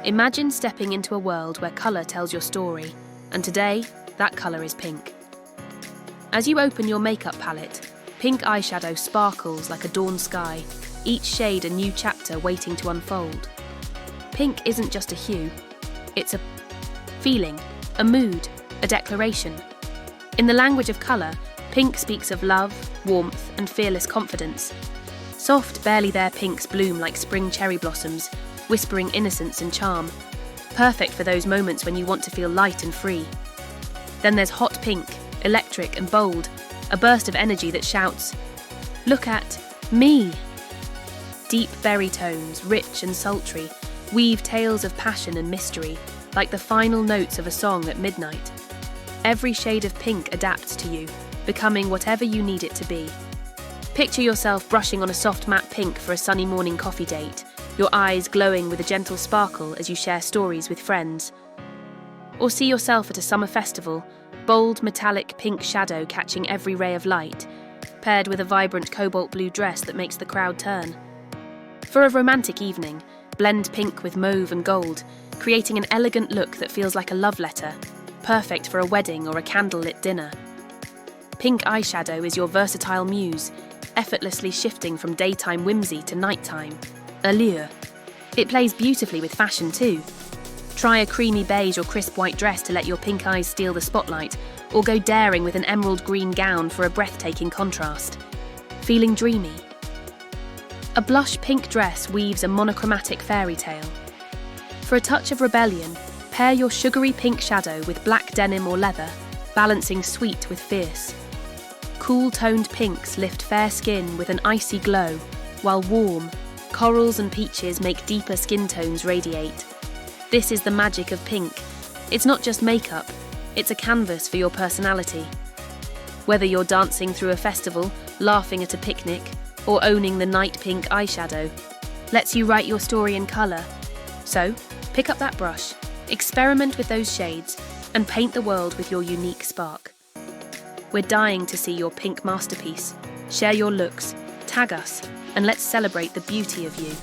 Imagine stepping into a world where colour tells your story, and today, that colour is pink. As you open your makeup palette, pink eyeshadow sparkles like a dawn sky, each shade a new chapter waiting to unfold. Pink isn't just a hue, it's a feeling, a mood, a declaration. In the language of colour, pink speaks of love, warmth, and fearless confidence. Soft, barely there pinks bloom like spring cherry blossoms, whispering innocence and charm, perfect for those moments when you want to feel light and free. Then there's hot pink, electric and bold, a burst of energy that shouts, "Look at me!" Deep berry tones, rich and sultry, weave tales of passion and mystery, like the final notes of a song at midnight. Every shade of pink adapts to you, becoming whatever you need it to be. Picture yourself brushing on a soft matte pink for a sunny morning coffee date, your eyes glowing with a gentle sparkle as you share stories with friends. Or see yourself at a summer festival, bold metallic pink shadow catching every ray of light, paired with a vibrant cobalt blue dress that makes the crowd turn. For a romantic evening, blend pink with mauve and gold, creating an elegant look that feels like a love letter, perfect for a wedding or a candlelit dinner. Pink eyeshadow is your versatile muse, effortlessly shifting from daytime whimsy to nighttime allure. It plays beautifully with fashion too. Try a creamy beige or crisp white dress to let your pink eyes steal the spotlight, or go daring with an emerald green gown for a breathtaking contrast. Feeling dreamy? A blush pink dress weaves a monochromatic fairy tale. For a touch of rebellion, pair your sugary pink shadow with black denim or leather, balancing sweet with fierce. Cool-toned pinks lift fair skin with an icy glow, while warm, corals and peaches make deeper skin tones radiate. This is the magic of pink. It's not just makeup, it's a canvas for your personality. Whether you're dancing through a festival, laughing at a picnic, or owning the night pink eyeshadow, lets you write your story in colour. So, pick up that brush, experiment with those shades, and paint the world with your unique spark. We're dying to see your pink masterpiece. Share your looks, tag us, and let's celebrate the beauty of you.